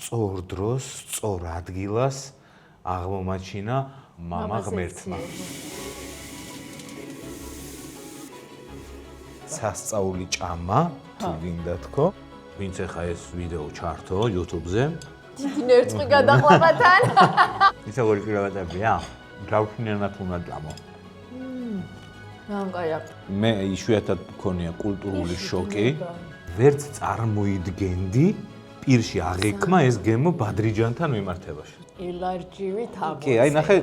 სწორ დროს, სწორ ადგილას აღმომაჩინა მამა ღმერთმა. სასწაული ჭამა, თუ გინდა თქო. ვინც ახლა ეს ვიდეო ჩართო YouTube-ზე. დიდი ნერწყვი გადაყვებათან. ისა ორი კილომეტრია? გავხნიანად უნდა ჭამო. მანკაია. მე იშვიათად მქონია კულტურული შოკი. ვერც წარმოიდგენდი პირში აღექმა ეს გემო ბადრიჯანთან მიმართებაში. ილარჯივით ამოწელა. კი, აი ნახე.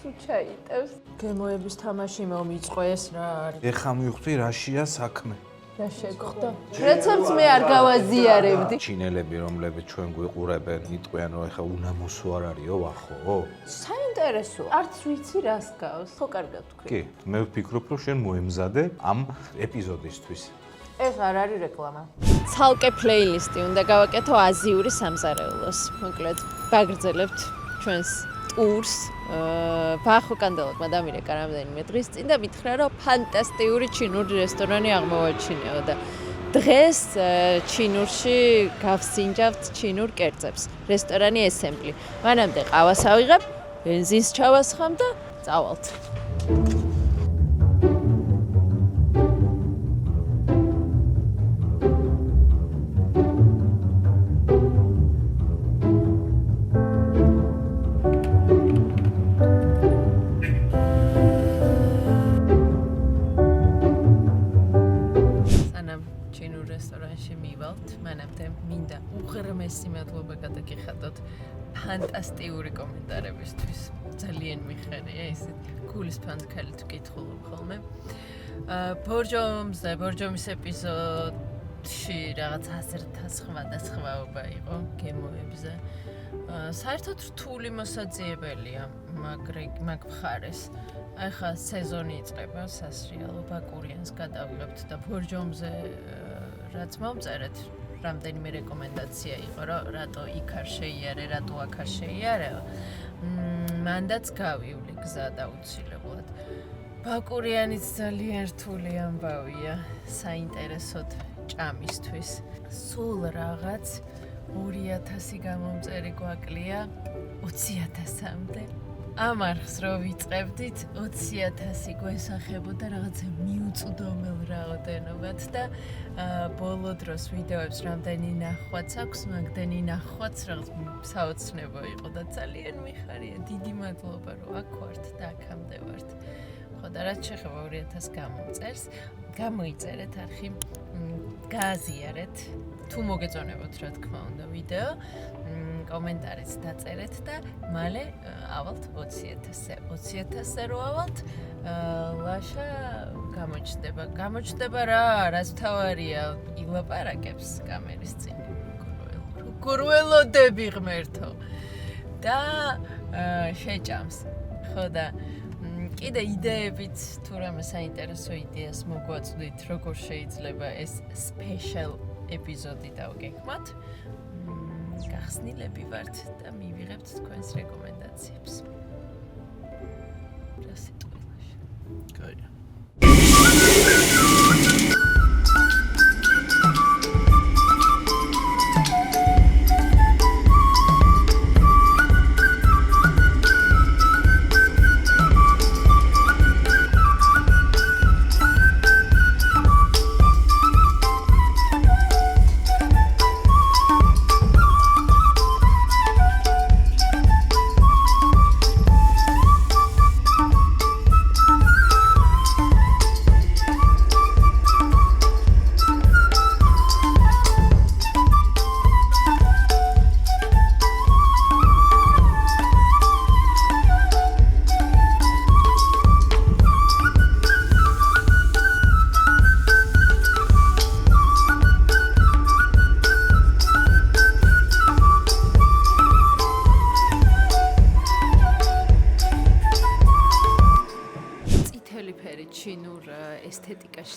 სუჩაიტებს. გემოების თამაში მომიწყეს რა არის? ეხა მივხვდი რაშია საქმე. რა შეგხვდა? რეცეპტს მე არ გავაზიარებდი. ჩინელები, რომლებიც ჩვენ გვიყურებენ, იტყვიან, რომ ეხა უნამოსო არ არისო, ვახო? საინტერესოა. არც ვიცი რას გავს. ხო კარგად თქვი. კი, მე ვფიქრობ, რომ შენ მოემზადე ამ ეპიზოდისთვის. ეს არ არის რეკლამა. ცალკე პლეილისტი უნდა გავაკეთო აზიური სამზარეულოს. მოკლედ, ვაგრძელებთ ჩვენს ტურს. ვახო კანდელაკმა დამირეკა რამდენიმე დღის წინ და მითხრა, რომ ფანტასტიკური ჩინური რესტორანი აღმოვაჩინეო და დღეს ჩინურში გავსინჯავთ ჩინურ კერძებს. რესტორანი ესემბლი. მანამდე ყავას ავიღებ, ბენზინს ჩავასხამ და წავალთ. მადლობა გადაგიხადოთ ფანტასტიკური კომენტარებისთვის. ძალიან მიხარია ისეთ გულისფანთ ქალით ვკითხულობ ხოლმე. ბორჯომის ეპიზოდში რაღაც 100 სხვადასხვაობა იყო გემოებზე. საერთოდ რთული მოსაძიებელია მაგ მხარეს. ახლა სეზონი იწყება სასრიალო ბაკურიანს გადავიღებთ და ბორჯომზე რაც მომწერეთ რამდენიმე რეკომენდაცია იყო, რომ რატო იქ არ შეიარე, რატო აქ არ შეიარეო. მანდაც გავივლი გზა დაუცილებლად. ბაკურიანიც ძალიან რთული ამბავია საინტერესოდ ჭამისთვის. სულ რაღაც 2000 გამომწერი გვაკლია 20,000-მდე. ამ არხს რო ვიწყებდით 20,000 გვესახებოდა რაღაცა მიუწვდომელ რაოდენობად და ბოლო დროს ვიდეოებს რამდენი ნახვაც აქვს, მაგდენი ნახვაც რაღაც საოცნებო იყო და ძალიან მიხარია. დიდი მადლობა რომ აქ ვართ და აქამდე ვართ. ხო და რაც შეეხება 2000 გამომწერს, გამოიწერეთ არხი, გააზიარეთ. თუ მოგეწონებათ რა თქმა უნდა ვიდეო, კომენტარიც დაწერეთ და მალე ავალთ 20,000-ზე. 20,000-ზე რო ავალთ, ლაშა გამოჩნდება რა, რაც თავარია, ილაპარაკებს კამერის წინ. როგორ ველოდები ღმერთო. და შეჭამს. ხო და კიდე იდეებით თუ რამე საინტერესო იდეას მოგვაწვდით, როგორ შეიძლება ეს სპეშალ ეპიზოდი დავგეგმოთ. გახსნილები ვართ და მივიღებთ თქვენს რეკომენდაციებს. რა სიტყვაში. კაია.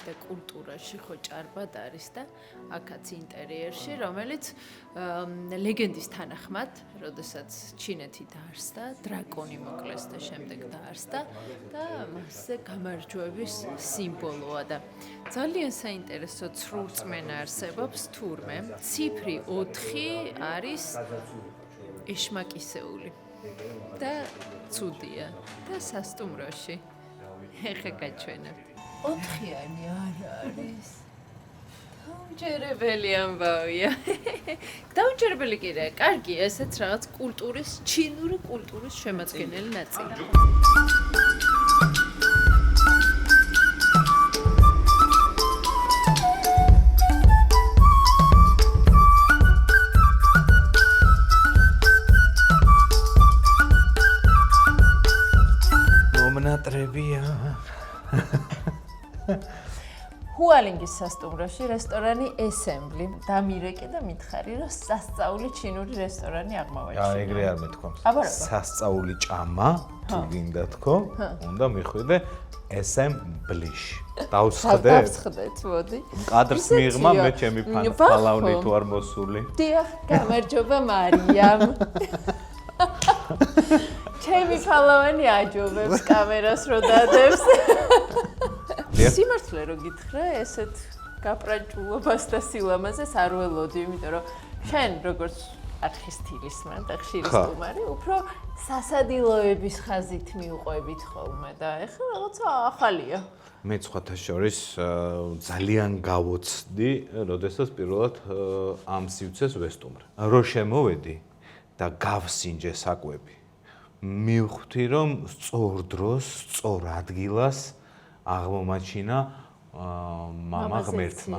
და კულტურაში ხო ჭარბად არის და აქაც ინტერიერში, რომელიც ლეგენდის თანახმად, როდესაც ჩინეთი დაარსდა, დრაკონი მოკლეს და შემდეგ დაარსდა და მასზე გამარჯვების სიმბოლოა და ძალიან საინტერესო ცრურწმენა არსებობს თურმე, ციფრი 4 არის ეშმაკისეული და ცუდია და სასტუმროში. ეხა გაჩვენებთ. 4-იანი არ არის. დაუჯერებელი ამბავია. დაუჯერებელი კი რა, კარგია, ესეც რაღაც კულტურის, ჩინური კულტურის შემადგენელი ნაწილია. მომნატრებია. ჰუალინგის სასტუმროში რესტორანი ესემბლი დამირეკე და მითხარი რომ სასწაული ჩინური რესტორანი აღმოვაჩინე. ეგრე არ მეთქვამს. აბა რა. სასწაული ჭამა, თუ გინდა თქო, უნდა მიხვიდე ესემბლიში. დავსხდე. დავსხდეთ, მოდი. კადრს მიღმა მე ჩემი ფალავნი თუ არ მოსული. დიახ, გამარჯობა მარიამ. ჩემი ფალავანი აჯობებს კამერას რო დადებს. სიმართლე რო გითხრა, ესეთ გაპრაჭულობას და სილამაზეს არ ველოდი, იმიტომ რომ შენ როგორც არხის თილისმან და ხშირი სტუმარი, უფრო სასადილოების ხაზით მიუყვებით ხოლმე და ეხლა რაღაცა ახალია. მე სხვათა შორის ძალიან გავოცდი, როდესაც პირველად ამ სივრცეს ვესტუმრე. რო შემოვედი და გავსინჯე საკვები. მივხვდი რომ სწორ დროს, სწორ ადგილას აღმომაჩინა მამა ღმერთმა.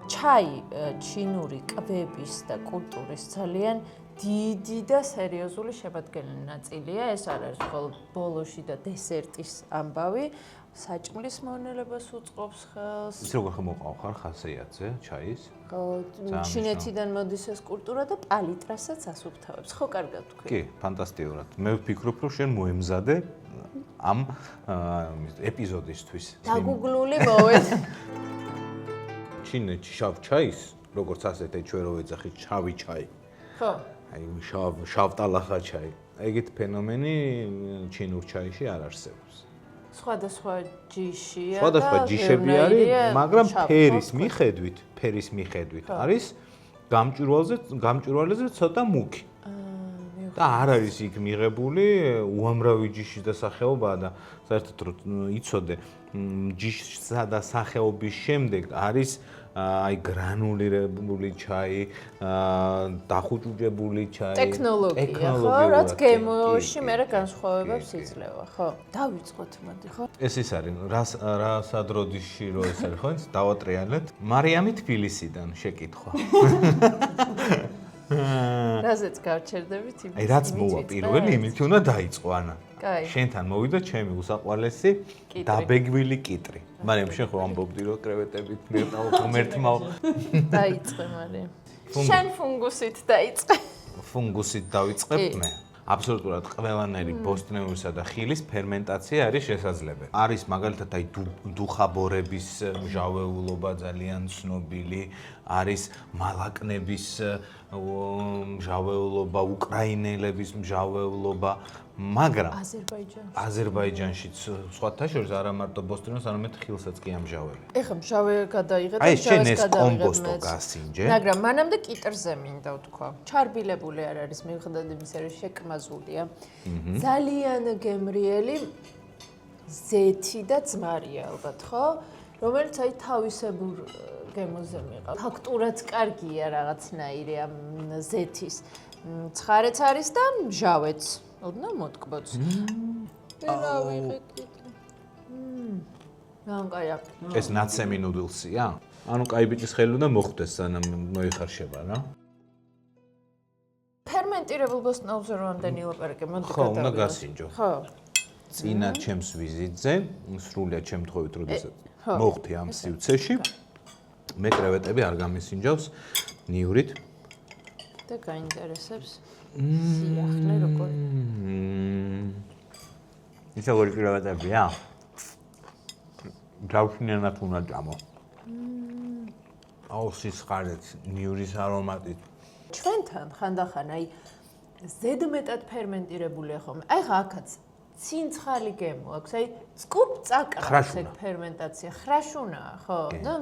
ჩაი ჩინური კვების და კულტურის ძალიან დიდი და სერიოზული შემადგენელი ნაწილია. ეს არ არის მხოლოდ ბოლოში და დესერტის ამბავი, საჭმლის მონელებას უწყობს ხელს. ის როგორ მოყავ ხარ ხასეიათზე ჩაის? ჩინეთიდან მოდის ეს კულტურა და პალიტრასაც ასუფთავებს. ხო, კარგად თქვი. კი, ფანტასტიკურად. მე ვფიქრობ, რომ შენ მოემზადე ამ ეპიზოდისთვის. დაგუგლული მოვედ. ჩინეთში შავ ჩაის, როგორც ასეთ ეჩვერო ეძახით, შავი ჩაი. ხო. აი შავტალახა ჩაი. ეგეთ ფენომენი ჩინურ ჩაიში არ არსებობს. სხვადასხვა ჯიშია. სხვადასხვა ჯიშები არის, მაგრამ ფერის მიხედვით არის გამჭვირვალეზე ცოტა მუქი. და არ არის იქ მიღებული უამრავი ჯიშის და სახეობაა და საერთოდ იცოდე ჯიშსა და სახეობის შემდეგ არის აი გრანულირებული ჩაი, დახუჭუჭებული ჩაი, ტექნოლოგია, ხო, რაც გემოში მერე განსხვავებებს იძლევა, ხო. დავიწყოთ, მოდი, ხო? ეს ის არის, რა სადროდიში რო ეს არის, ხო? დავატრიალეთ. მარიამი თბილისიდან შეკითხვა. რაზეც გავჩერდებით იმის. აი რაც მოვა პირველი იმით უნდა დაიწყო ანა. კაი. შენთან მოვიდა ჩემი უსაყვარლესი დაბეგვილი კიტრი. მარიამ შენ ხო ამბობდი რომ კრევეტებით მიყავ ღმერთმაო. დაიწყე მარიამ. შენ ფუნგუსით დაიწყე. ფუნგუსით დავიწყებ მე. აბსოლუტურად ყველანაირი ბოსტნეულისა და ხილის ფერმენტაცია არის შესაძლებელი. არის მაგალითად აი დუხაბორების მჟავეულობა ძალიან ცნობილი, არის მალაკნების მჟავეულობა, უკრაინელების მჟავეულობა, მაგრამ აზერბაიჯანშიც სხვათა შორის არა მარტო ბოსტნეულს, არამედ ხილსაც კი ამჟავებენ. ეხლა მჟავე გადაიღე და აი შენ მჟავეს ეს გადავიღებ კომბოსტო მეც. გასინჯე. მაგრამ მანამდე კიტრზე მინდა ვთქვა. ჩარბილებული არ არის მიუხედავად იმისა, რომ შეკმაზულია. ძალიან გემრიელი ზეთი და ძმარია ალბათ, ხო? რომელიც აი თავისებურ გემოზე მიყავს. ფაქტურად კარგია რაღაცნაირი ამ ზეთის. ცხარეც არის და მჟავეც. ოდნავ მოტკბოც. რა ვიღე კიტრი. კაია. ეს ნაცემი ნუდლსია? ანუ კაი ბიჭის ხელი უნდა მოხვდეს სანამ მოიხარშება რა. ფერმენტირებულ ბოსტნეულზე რო ამდენი ლაპარაკე, მოდი ხო, უნდა გასინჯო. ხო. წინა ჩემს ვიზიტზე, სრულიად შემთხვევით, როდესაც მოხვდი ამ სივრცეში, მე კრევეტები არ გამისინჯავს ნიურით. და გაინტერესებს სიახლე როგორი. ის როგორი კრევეტებია? გავშინიანად უნდა ჭამო. აუ სიცხარით, ნიურის არომატით. ჩვენთან ხანდახან აი ზედმეტად ფერმენტირებულია ხოლმე. აი ხა აქაც ცინცხალი გემო აქვს, აი წკუპ წაკრავს ეგ ფერმენტაცია, ხრაშუნაა, ხო? და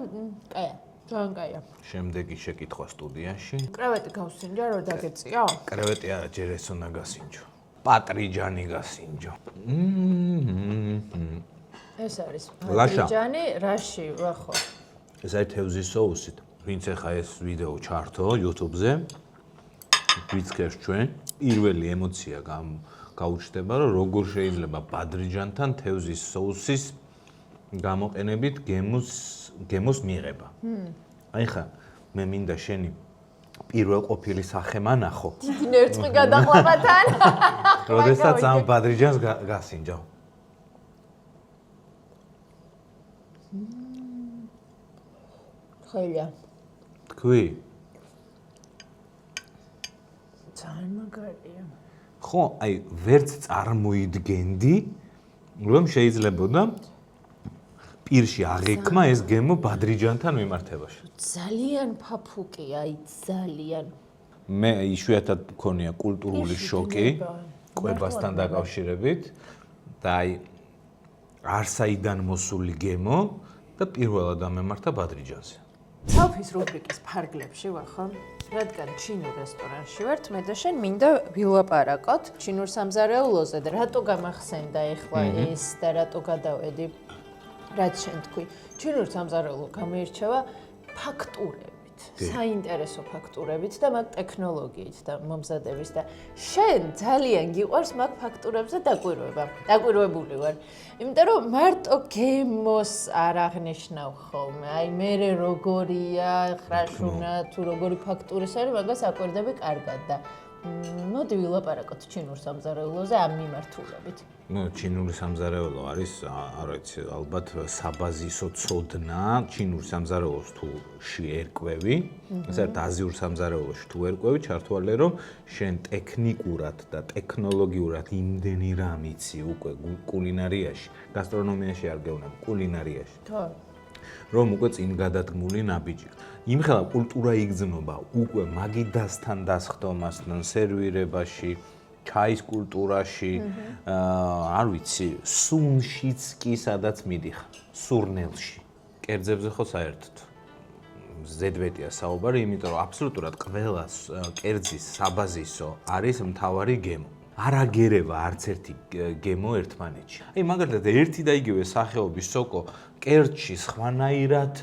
კაია, ძალიან კაია. შემდეგი შეკითხვა სტუდიაში. კრევეტი გავსინჯა, რომ დაგეწია? კრევეტი არა, ჯერ ეს უნდა გასინჯო. პატრიჯანი გასინჯო. ეს არის ლაშა. პატრიჯანი, რაში, ვახო. ეს არის თევზის соусით. ვინც ახლა ეს ვიდეო ჩართო YouTube-ზე, ვიცქერს ჩვენ, პირველი ემოცია გაუჩნდება, რომ როგორ შეიძლება ბადრიჯანთან თევზის соусის გამოყენებით გემოს მიღება. აი ხა, მე მინდა შენი პირველ ყოფილი სახე მანახო. დიდი ნერწყვი გადაყვაბათან. როდესაც ამ ბადრიჯანს გასინჯავ. ხეია. თქვი? ძალიან მაგარია. ხო, აი ვერც წარმოიდგენდი, რომ შეიძლებოდა პირში აღექმა ეს გემო ბადრიჯანთან მიმართებაში. ძალიან ფაფუკია, აი ძალიან. მე იშვიათად მქონია კულტურული შოკი კვებასთან დაკავშირებით და აი არსაიდან მოსული გემო და პირველად ამემართა ბადრიჯანზე. სალფის რუბრიკის ფარგლებში ვარ ხო? რადგან ჩინურ რესტორანში ვართ, მე და შენ მინდა ვილაპარაკოთ ჩინურ სამზარეულოზე და რატო გამახსენდა ეხლა ეს და რატო გადავედი? რაც შენ თქვი, ჩინურ სამზარეულო გამოირჩევა ფაქტურებით, საინტერესო ფაქტურებით და მაგ ტექნოლოგიით და მომზადების და შენ ძალიან გიყვარს მაგ ფაქტურებზე დაკვირვება. დაკვირვებული ვარ. იმიტომ რომ მარტო გემოს არ აღნიშნავ ხოლმე. აი მე როგორია, ხრაშუნა თუ როგორი ფაქტურის არის, მაგას აკვირდები კარგად და მოდი ვილაპარაკოთ ჩინურ სამზარეულოზე ამ მიმართულებით. ნუ ჩინური სამზარეულო არის, არ ვიცი, ალბათ საბაზისო ცოდნა ჩინურ სამზარეულოს თუ შეერკვევი, ასე რომ აზიურ სამზარეულოში თუ ერკვევი, ჩართვალე რომ შენ ტექნიკურად და ტექნოლოგიურად იმდენი რამ იცი უკვე კულინარიაში, გასტრონომიაში არ გეუბნები, კულინარიაში. ხო. რომ უკვე წინ გადადგმული ნაბიჯი. იმხელა კულტურა იგრძნობა უკვე მაგიდასთან დასხდომასთან, სერვირებაში, ჩაის კულტურაში, არ ვიცი, სუნშიც კი სადაც მიდიხარ, სურნელში. კერძებზე ხო საერთოდ ზედმეტია საუბარი, იმიტომ რომ აბსოლუტურად ყველა კერძის საბაზისო არის მთავარი გემო. არ აგერევა არც ერთი გემო ერთმანეთში. აი მაგალითად ერთი და იგივე სახეობის სოკო კერძში სხვანაირად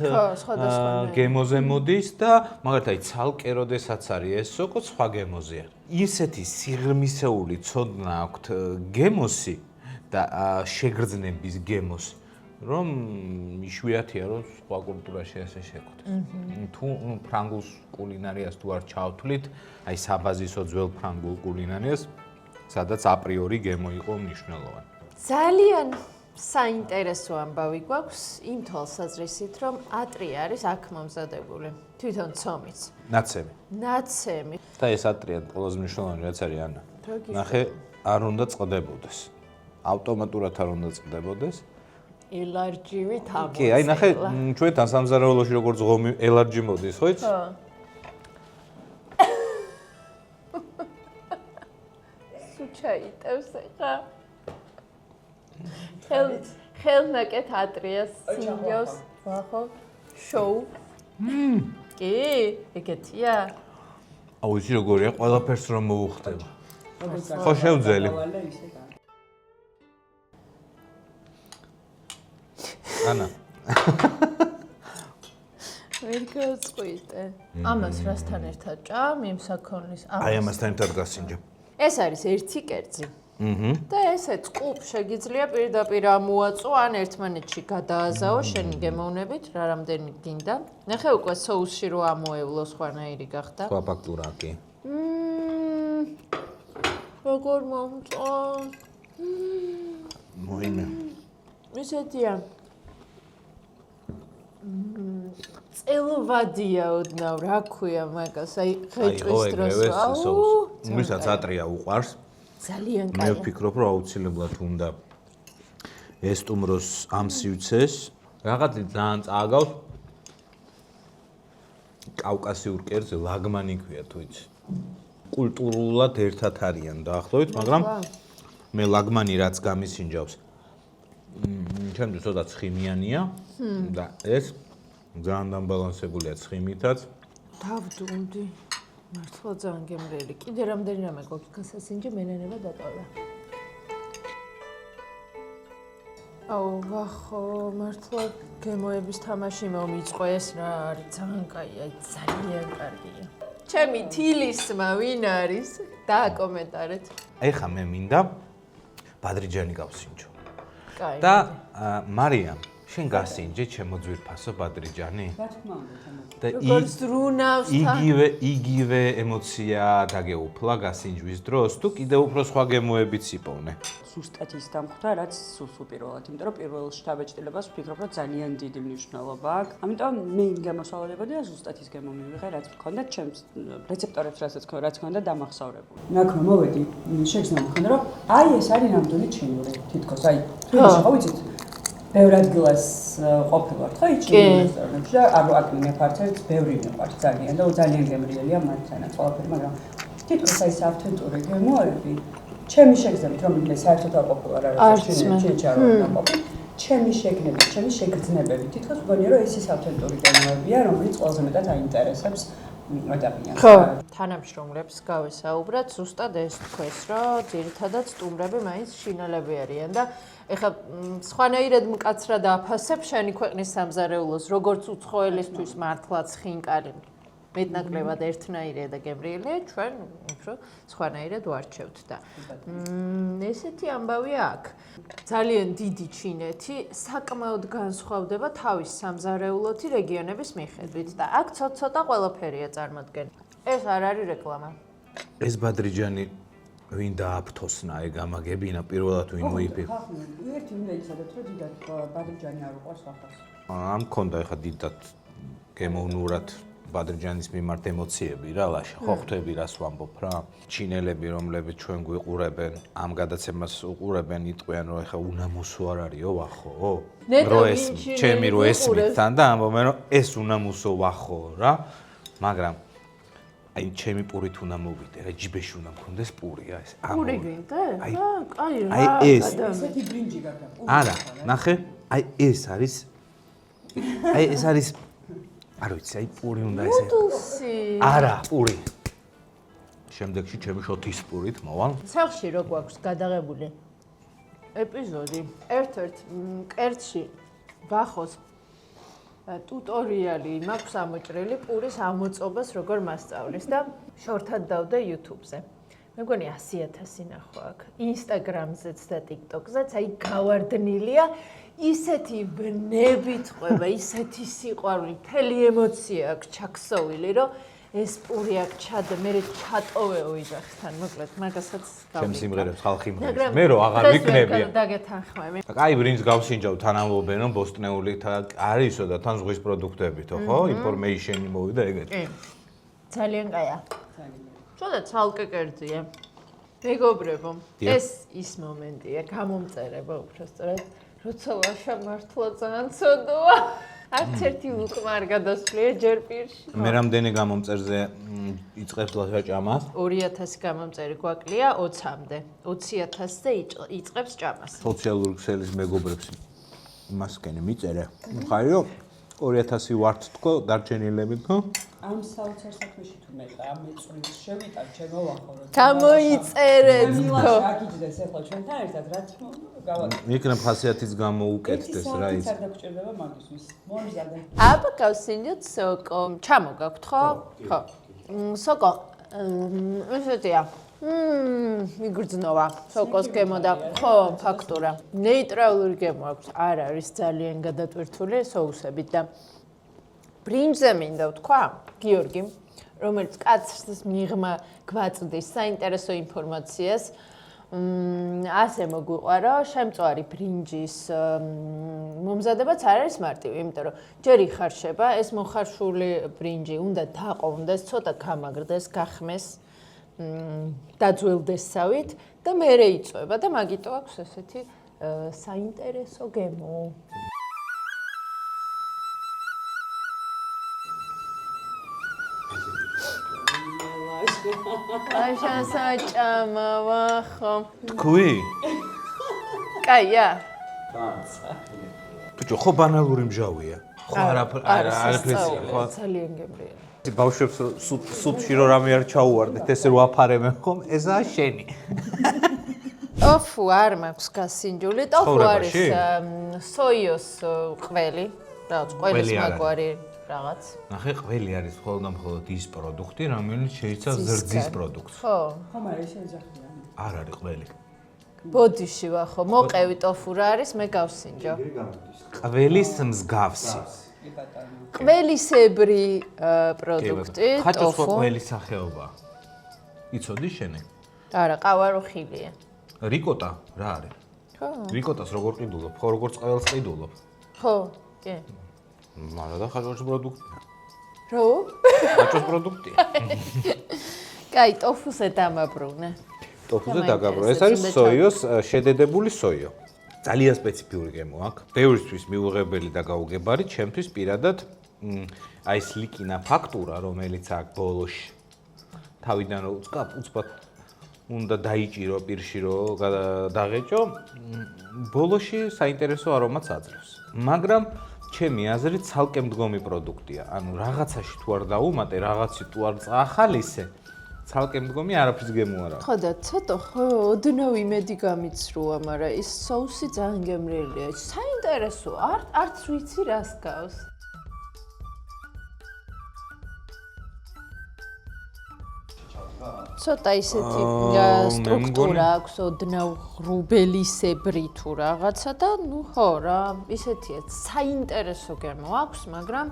გემოზე მოდის და მაგალითად აი ცალკე როდესაც არის ეს სოკო სხვა გემოზეა. ისეთი სიღრმისეული ცოდნა აქვთ გემოსი და შეგრძნების გემოსი, რომ იშვიათია რომ სხვა კულტურაში ესე შეგვხვდეს. თუ ფრანგულ კულინარიას თუ არ ჩავთვლით, აი საბაზისო ძველ ფრანგულ კულინარიას, სადაც აპრიორი გემო იყო მნიშვნელოვანი. ძალიან საინტერესო ამბავი გვაქვს იმ თვალსაზრისით, რომ ატრი არის აქ მომზადებული. თვითონ ცომიც. ნაცემი. ნაცემი. და ეს ატრია ყველაზე მნიშვნელოვანი რაც არის ანა. ნახე, არ უნდა წყდებოდეს. ავტომატურად არ უნდა წყდებოდეს. ელარჯივით ამოწელა. კი, აი ნახე, ჩვენთან სამზარეულოში როგორც ღომი ელარჯი მოდის, ხო იცი? ხო. ჩაიტევს ხა. ხელნაკეთ ატრიას სინჯავს, ვახო, შოუ. კი, ეგეთია. აუ იცი როგორია, ყველაფერს რომ მოუხდება. ხო შევძელი. ანა. ვერ გავწყვიტე. ამას რასთან ერთად ჭამ იმ საქონლის ამას. აი ამასთან ერთად გასინჯა. ეს არის ერთი კერძი. და ესე წყუპ შეგიძლია პირდაპირ ამოაწო ან ერთმანეთში გადააზაო შენი გემოვნებით, რა რამდენი გინდა. ნახე უკვე соуსში რო ამოევლო სხვანაირი გახდა. სხვა ფაქტურაა კი. როგორ მომწონს? მოიმე. ისეთია. წელვადია ოდნავ, რა ქვია მაგას, აი ხეჭვის დროს. ვისაც ატრია უყვარს. ძალიან მე კაია. ვფიქრობ, რომ აუცილებლად უნდა ესტუმროს ამ სივრცეს რაღაცი ძალიან წააგავს კავკასიურ კერძზე ლაგმანი ქვია თუ იცი. კულტურულად ერთად არიან დაახლოებით, მაგრამ მე ლაგმანი რაც გამისინჯავს. ჩემთვის ცოტა ცხიმიანია და ეს ძალიან დამბალანსებულია ცხიმითაც. დავდუმდი. მართლა ძალიან გემრიელი. კიდე რამდენი რამე გვაქვს გასასინჯი მენენება დატოვა. აუ, ვახო, მართლა გემოების თამაში მომიწყო ეს რა არის ძალიან კაია, ძალიან კარგია. ჩემი თილისმა ვინ არის? დააკომენტარეთ. ეხა მე მინდა ბადრიჯანი გავსინჯო. კაი. და მარიამ, შენ გასინჯე ჩემო ძვირფასო ბადრიჯანი? რა თქმა უნდა, თამარ. და როგორც რუნავს იგივე ემოცია დაგეუფლა გასინჯვის დროს თუ კიდევ უფრო სხვა გემოებიც იპოვნე? ზუსტად ის დამხვდა, რაც სულ პირველად, იმიტომ რომ პირველ შთაბეჭდილებას ვფიქრობ, რომ ძალიან დიდი მნიშვნელობა აქვს. ამიტომ მე იმ გამოსავალებოდი და ზუსტად ის გემო მივიღე, რაც მქონდა ჩემს რეცეპტორებს, რაც მქონდა დამახსოვრებული. ნაკლო მოვედი, შეგრძნა მქონდა, რომ აი ეს არის ნამდვილი ჩინური, თითქოს აი თვითონ ხო ვიცით? ბევრ ადგილას ყოფილვართ ხო იჩინურ რესტორანებში და არ ვაკნინებ არცერთ, ბევრი მიყვარს ძალიან და ძალიან გემრიელია მათთანაც ყველაფერი, მაგრამ თითქოს აი ეს ავთენტური გემოები ჩემი შეგრძნებით, რომ მე საერთოდ არ ყოფილვარ არასდროს ჩინეთში არ ვყოფილი, ჩემი შეგნებით, ჩემი შეგრძნებები თითქოს მგონია რომ ეს ის ავთენტური გემოებია, რომელიც ყველაზე მეტად აინტერესებს ადამიანს. ხო, თანამშრომლებს გავესაუბრეთ, ზუსტად ეს თქვეს, რომ ძირითადად სტუმრები მაინც შინელები არიან და ეხლა სხვანაირად მკაცრად აფასებ შენი ქვეყნის სამზარეულოს, როგორც უცხოელისთვის მართლაც ხინკალი მეტნაკლებად ერთნაირია და გემრიელია, ჩვენ უფრო სხვანაირად ვარჩევთ და ესეთი ამბავია აქ. ძალიან დიდი ჩინეთი საკმაოდ განსხვავდება თავის სამზარეულოთი რეგიონების მიხედვით და აქ ცოტა ყველაფერია წარმოდგენილი. ეს არ არის რეკლამა. ეს ბადრიჯანი ვინ დააფთოსნა, ეგ ამაგებინა პირველად ვინ მოიფიქრა? ერთი უნდა იცოდეთ, რომ დიდად ბადრიჯანი არ უყვარს ახალს. ამ მქონდა ეხა დიდად გემოვნურად ბადრიჯანის მიმართ ემოციები რა ლაშა ხო ხვდები რას ვამბობ რა ჩინელები რომლებიც ჩვენ გვიყურებენ ამ გადაცემას უყურებენ იტყვიან რომ ეხა უნამუსო არ არისო ვახო რო ეს ჩემი რო ესმითთან და ამბობენ რომ ეს უნამუსო ვახო რა მაგრამ აი ჩემი პურით უნდა მოვიდე რა ჯიბეში უნდა მქონდეს პური რა ეს პური გინდა? კაი რა აი ეს ესეთი ბრინჯი გაქვს პური არა ნახე აი ეს არის აი ეს არის არ ვიცი, აი პური უნდა ესე. მუდლსი. არა, პური. შემდეგში ჩემი შოთის პურით მოვალ. სახში რო გვაქვს გადაღებული ეპიზოდი, ერთ-ერთ კერძში ვახოს ტუტორიალი მაქვს ამოჭრილი პურის ამოწობას როგორ მასწავლის და შორტად დავდე YouTube-ზე. მე მგონი 100,000 ნახვა აქვს. Instagram-ზეც და TikTok-ზეც აი გავარდნილია ისეთი ბნებით ყვება, ისეთი სიყვარული, მთელი ემოცია აქვს ჩაქსოვილი, რომ ეს პური აქ ჩადე, მე ჩატოვეო იძახთან, მოკლედ, მაგასაც დავიქნა. ჩემ სიმღერებს ხალხი მღერის. მე რო აღარ ვიკნებია. დაგეთანხმები. კაი ბრინჯს გავსინჯავ თან ამბობენ რომ ბოსტნეული არისო და თან ზღვის პროდუქტებითო, ხო? ინფორმეიშენი მოვიდა ეგეთი. კი. ძალიან კაია. ცოტა ცალკე კერძია. მეგობრებო, ეს ის მომენტია, გამომწერება უბრალოდ. როცა ლაშა მართლა ძალიან ცოდოა. არც ერთი უკმა არ გადასვლია ჯერ პირში. მე რამდენი გამომწერზე იწყებს ლაშა ჭამას? 2000 გამომწერი გვაკლია 20-მდე. 20,000-ზე იწყებს ჭამას. სოციალური ქსელის მეგობრებს იმასკენი მიწერე. ხარი რომ 2000 ვართ თქო, დარჩენილები თქო? ამ საოცარ საქმეში თუ მე ამ მეწვრის შევიტან ჩემო ვახო რომ გამოიწერეთ თქო. აგიჯდეს ახლა ჩვენთან ერთად რა თქმა უნდა გავაკეთე. იქნებ ხასიათის გამო უკეთდეს რა ის. არ დაგჭირდება მაგისთვის. მომიზადე. აბა გავსინჯოთ სოკო. ჩამოგაქვთ ხო? ხო. სოკო. ესეთია. მიგრძნოვა. სოკოს გემო და ხო, ფაქტურა. ნეიტრალური გემო აქვს. არ არის ძალიან გადატვირთული соусებით და ბრინჯზე მინდა ვთქვა, გიორგი, რომელიც კაცს მიღმა გვაწვდის საინტერესო ინფორმაციას. ასე მოგვიყვარა, შემწვარი ბრინჯის მომზადებაც არ არის მარტივი, იმიტომ რომ ჯერ იხარშება, ეს მოხარშული ბრინჯი უნდა დაყოვნდეს, ცოტა გამაგრდეს, გახმეს, დაძველდეს სავით და მერე იწვება და მაგიტო აქვს ესეთი საინტერესო გემო. აშანსაჭამა ვახო. თქვი? კაია. ბიჭო, ხო ბანალური მჟავია. ხო არაფერს ხო. ძალიან გემრიელი. ბავშვებს სუპში რო რამე არ ჩაუვარდეთ, ესე რო აფარებენ ხომ, ესაა შენი. ტოფუ არ მაქვს გასინჯული, ტოფუ არის სოიოს ყველი, რაღაც ყველის მაგვარი რაღაც. ნახე, ყველი არის მხოლოდ ის პროდუქტი, რომელიც შეიცავს ზრდის პროდუქტს. ხო. ხომ არის ეძახიანი. არ არის ყველი. ბოდიში ვახო, მოყევი ტოფუ რა არის, მე გავსინჯო. ყველის მსგავსი. ყველისებრი პროდუქტი, ხაჭოს ტოფუ. ყველის სახეობა. იცოდი შენი? არა, ყავაროხილია. რიკოტა რა არის? ხო. რიკოტას როგორ ყიდულობ? ხო, როგორც ყველს ყიდულობ. ხო, კი. მარა და ხაჭოს პროდუქტია. რო? ხაჭოს პროდუქტია. კაი, ტოფუზე დამაბრუნე. ტოფუზე დაგაბრუნე. ეს არის სოიოს შედედებული სოიო. ძალიან სპეციფიური გემო აქვს. ბევრისთვის მიუღებელი და გაუგებარი, ჩემთვის პირადად აი ეს ლიკინა ფაქტურა, რომელიც აქვს ბოლოში. თავიდან რო უცბად უნდა დაიჭირო პირში რო დაღეჭო, ბოლოში საინტერესო არომატს აძლევს. მაგრამ ჩემი აზრით ცალკე მდგომი პროდუქტია. ანუ რაღაცაში თუ არ დაუმატე, რაღაცი თუ არ წაახალისე, ცალკე მდგომი არაფრის გემო არ აქვს. ხო და ცოტა ხო ოდნავ იმედი გამიცრუა, მაგრამ ის соуსი ძალიან გემრიელია. საინტერესო, არც ვიცი რას გავს. ცოტა ისეთი სტრუქტურა აქვს, ოდნავ ღრუბელისებრი თუ რაღაცა და ნუ ხო რა, ისეთია, საინტერესო გემო აქვს, მაგრამ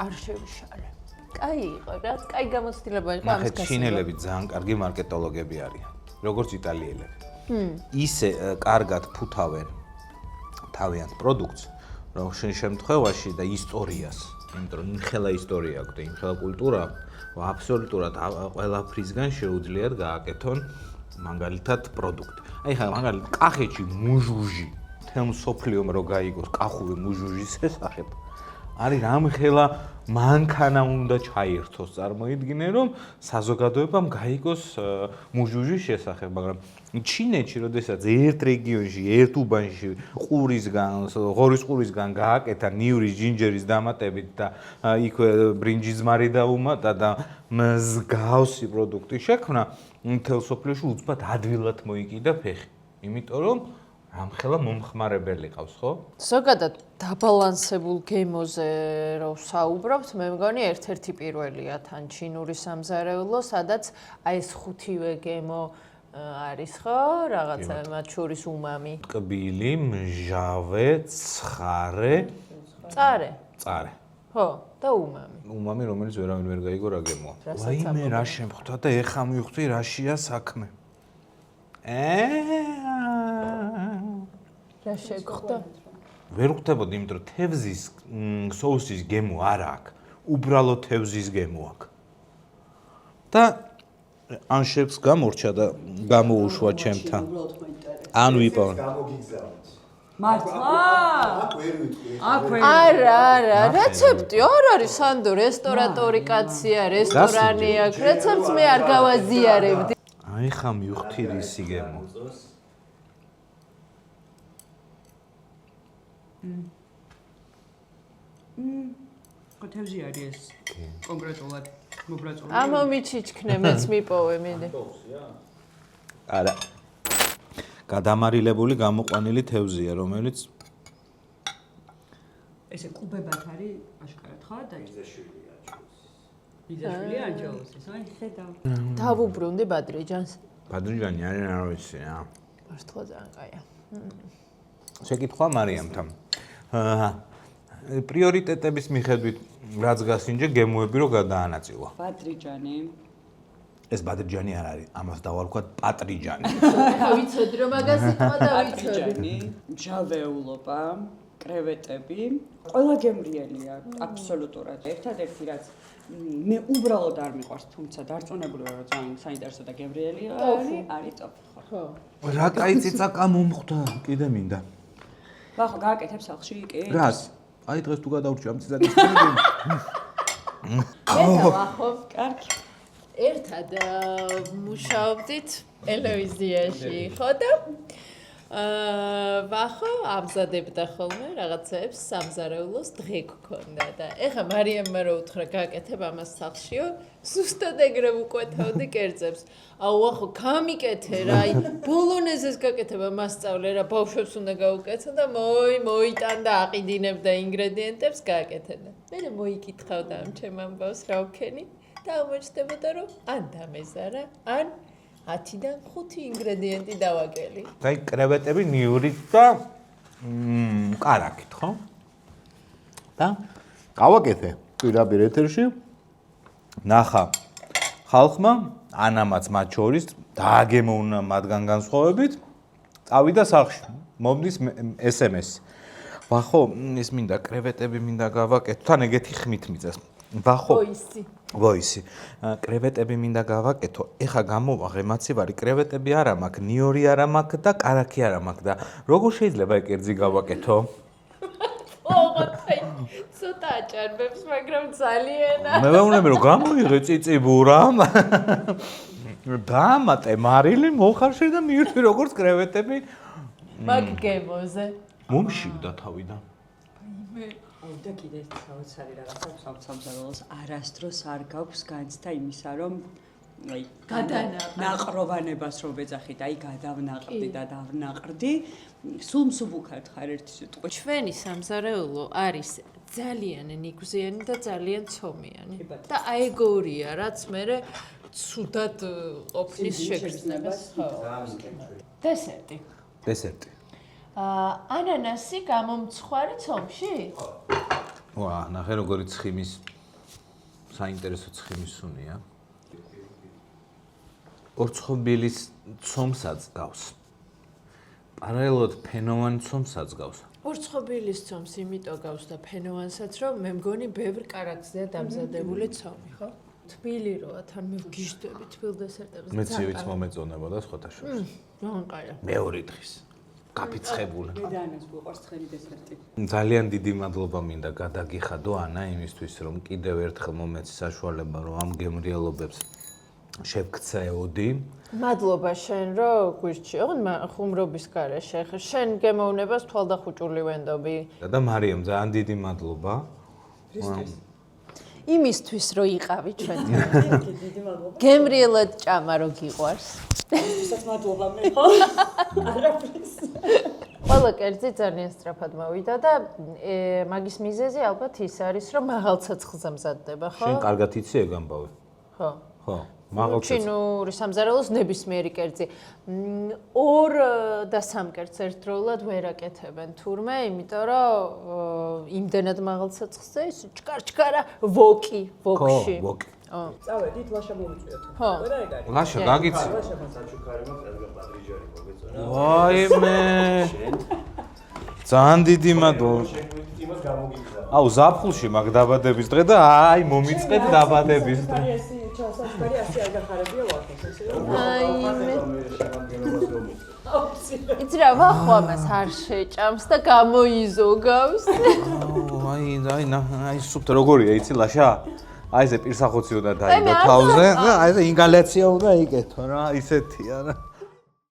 არ შევიშალე. კაი იყო რა, კაი გამოცდილება იყო ამის ნახეთ, ჩინელები ძალიან კარგი მარკეტოლოგები არიან, როგორც იტალიელები. ისე კარგად ფუთავენ თავიანთ პროდუქტს, რომ შემთხვევაში და ისტორიას, იმიტომ რომ იმხელა ისტორია აქვს და იმხელა კულტურა აქვს, აბსოლუტურად ყველაფრისგან შეუძლიათ გააკეთონ მაგალითად პროდუქტი. აი ხა მაგალითად კახეთში მუჟუჟი, თემ სოფლიომ რო გაიგოს კახური მუჟუჟის შესახებ. არის რამხელა მანქანა უნდა ჩაირთოს, წარმოიდგინე რომ საზოგადოებამ გაიგოს მუჟუჟის შესახებ, მაგრამ ჩინეთში როდესაც ერთ რეგიონში, ერთ უბანში ღორის ყურისგან გააკეთა ნიურის ჯინჯერის დამატებით და იქვე ბრინჯისმარი დაუმატა და მსგავსი პროდუქტი შექმნა, მთელ სოფლიოში უცბად ადვილად მოიკიდა ფეხი, იმიტომ რომ რამხელა მომხმარებელი ყავს, ხო? ზოგადად დაბალანსებულ გემოზე რო საუბრობთ, მე მგონი ერთ-ერთი პირველია თან ჩინური სამზარეულო, სადაც აი ეს ხუთივე გემო არის, ხო? რაღაცა მათ შორის უმამი. ტკბილი, მჟავე, ცხარე, წარე. ხო, და უმამი. უმამი, რომელიც ვერავინ ვერ გაიგო რა გემოა. ვაიმე, რა შემხვდა და ეხა მივხვდი რაშია საქმე. რა შეგხვდა? ვერ ხვდებოდი, იმიტომ რომ თევზის соуსის გემო არ აქვს. უბრალოდ თევზის გემო აქვს. და ანშებს გამორჩა და გამოუშვა ჩემთან. ან ვიპოვე. მართლა? არა, რეცეპტი არ არის სანდო, რესტორატორი კაცია, რესტორანი აქვს. რეცეპტს მე არ გავაზიარებდი. აი ხა მივხვდი რისი გემო. თევზი არის ეს კონკრეტულად მობრაწული. ამომიჩიჩქნე, მეც მიპოვე, მინდა. არა. გადამარილებული გამოყვანილი თევზია, რომელიც ესე კუბებად არის აშკარად ხო და იზაშვილია ანჯელოსის, აი ხედავ. დავუბრუნდი ბადრიჯანს. ბადრიჯანი არის არ ვიცი რა. მართლა ძალიან კაია. შეკითხვა მარიამთან. პრიორიტეტების მიხედვით რაც გასინჯე გემოები რო გადაანაწილა. ბადრიჯანი. ეს ბადრიჯანი არ არის, ამას დავარქვათ პატრიჯანი. ვიცოდი რომ მაგას სიტყვა დავიცოდი. ბადრიჯანი, მჟავეულობა, კრევეტები, ყველა გემრიელია, აბსოლუტურად. ერთადერთი რაც მე უბრალოდ არ მიყვარს, თუმცა დარწმუნებული ვარ, რომ ძალიან საინტერესო და გემრიელია, არის ტოფუ. ხო. რა კაი ციცაკა მომხვდა, კიდე მინდა. ვახო, გააკეთებ სახლში კი? რას? აი დღეს თუ გადავრჩი ამ ციცაკის წინები. ეხა ვახო. კარგი. ერთად მუშაობდით ტელევიზიაში, ხო და ვახო ამზადებდა ხოლმე რაღაცებს სამზარეულოს დღე გქონდა და ეხა მარიამმა რო უთხრა გაკეთებ ამას სახლშიო ზუსტად ეგრე უკვეთავდი კერძებს აუ ახო გამიკეთე რა აი ბოლონეზეს გაკეთება მასწავლე რა ბავშვებს უნდა გაუკეთო და მოიტანდა აყიდინებდა ინგრედიენტებს გააკეთებდა მე მოიკითხავდა ამ ჩემ ამბავს რა ვქენი და აღმოჩნდებოდა რომ ან დამეზარა ან 10-დან 5 ინგრედიენტი დავაგელი. აი კრევეტები ნიურით და კარაქით, ხო? და გავაკეთე პირდაპირ ეთერში. ნახა ხალხმა, ანამაც მათ შორის დააგემოვნა მათგან განსხვავებით. წავიდა სახლში. მომდის SMS. ვახო, ის მინდა კრევეტები მინდა გავაკეთო. თან ეგეთი ხმით მიწეს. ვახო. ვოისი. კრევეტები მინდა გავაკეთო. ეხა გამოვა ღემაცივარი კრევეტები არა მაქვს, ნიორი არა მაქვს და კარაქი არა მაქვს და როგორ შეიძლება ეკერძი გავაკეთო? ოღონდ ცოტა აჭარბებს, მაგრამ ძალიან. მე ვეუბნები რომ გამოიღე წიწიბურა. დამატე მარილი, მოხარშე და მივიდე როგორც კრევეტები. მაგ გემოზე. მომშივდა თავიდან. და კიდე საოცარი რაღაცა სამზარეულოს არასდროს არ გაქვს განცდა იმისა, რომ აი ნაყროვანებას რომ ვეძახით, აი გადავნაყრდი და დავნაყრდი, სულ მსუბუქად ხარ ერთი სიტყვა. ჩვენი სამზარეულო არის ძალიან ნიგვზიანი და ძალიან ცომიანი. და აეგორია, რაც მე ცუდად ყოფნის შეგრძნებას. დესერტი. დესერტი. ანანასი გამომცხვარი ცომში? ვა, ნახე როგორი ცხიმის საინტერესო ცხიმის სუნია. ორცხობილის ცომსაც გავს. პარალელურად ფენოვანი ცომსაც გავს. ორცხობილის ცომს იმიტომ გავს და ფენოვანსაც, რომ მე მგონი ბევრ კარაქზეა დამზადებული ცომი, ხო? თბილი როა, თან მე ვგიჟდები თბილ დესერტებზე. მეც ივიც მომეწონებოდა სხვათა შორის. რანყარა. მეორე დღის. გაფიცხებული. მე და ანას გვიყვარს ცხელი დესერტი. ძალიან დიდი მადლობა მინდა გადაგიხადო ანა იმისთვის რომ კიდევ ერთხელ მომეცი საშუალება რომ ამ გემრიელობებს შევქცეოდი. მადლობა შენ რომ გვირჩი. ოღონდ ხუმრობის გარეშე. ხა შენ გემოვნებას თვალდახუჭული ვენდობი. და მარიამ ძალიან დიდი მადლობა. იმისთვის რომ იყავი ჩვენთან. დიდი მადლობა. გემრიელად ჭამა რომ გიყვარს. ისაც მადლობა მე ხო? არაფრის. ყველა კერძი ძალიან სწრაფად მოვიდა და მაგის მიზეზი ალბათ ის არის რომ მაღალ ცეცხლზე მზადდება, ხო? შენ კარგად იცი ეგ ამბავი? ხო. ხო. მაღალ ცეცხლზე. ჩინური სამზარეულოს ნებისმიერი კერძი. 2 და 3 კერძს ერთდროულად ვერ აკეთებენ თურმე, იმიტომ რომ იმდენად მაღალ ცეცხლზე ის ჩკარ-ჩკარა ვოკში. ხო, ვოკი. წავედით ლაშა მომიწვიოთ. ხო. და ეგ არის. ლაშა გაგიცი. ლაშა საჩუქარი მაქვს, ერგა პატრიჯარი მოგეწონა. ვაიმე. ძალიან დიდი მადლობა. იმას გამოგიგზა. აუ ზაფხულში მაგ დაბადების დღე და აი მომიწყეთ დაბადების დღე. ეს ჩასასკარი ასე არ გახარებია ვახოს ესე რომ იცი რა ვახო ამას არ შეჭამს და გამოიზოგავს. აი სუფთა როგორია იცი ლაშა? აი ესე პირსახოცი უნდა დაიდო თავზე და აი ესე ინგალაცია უნდა იკეთო რა ისეთია რა.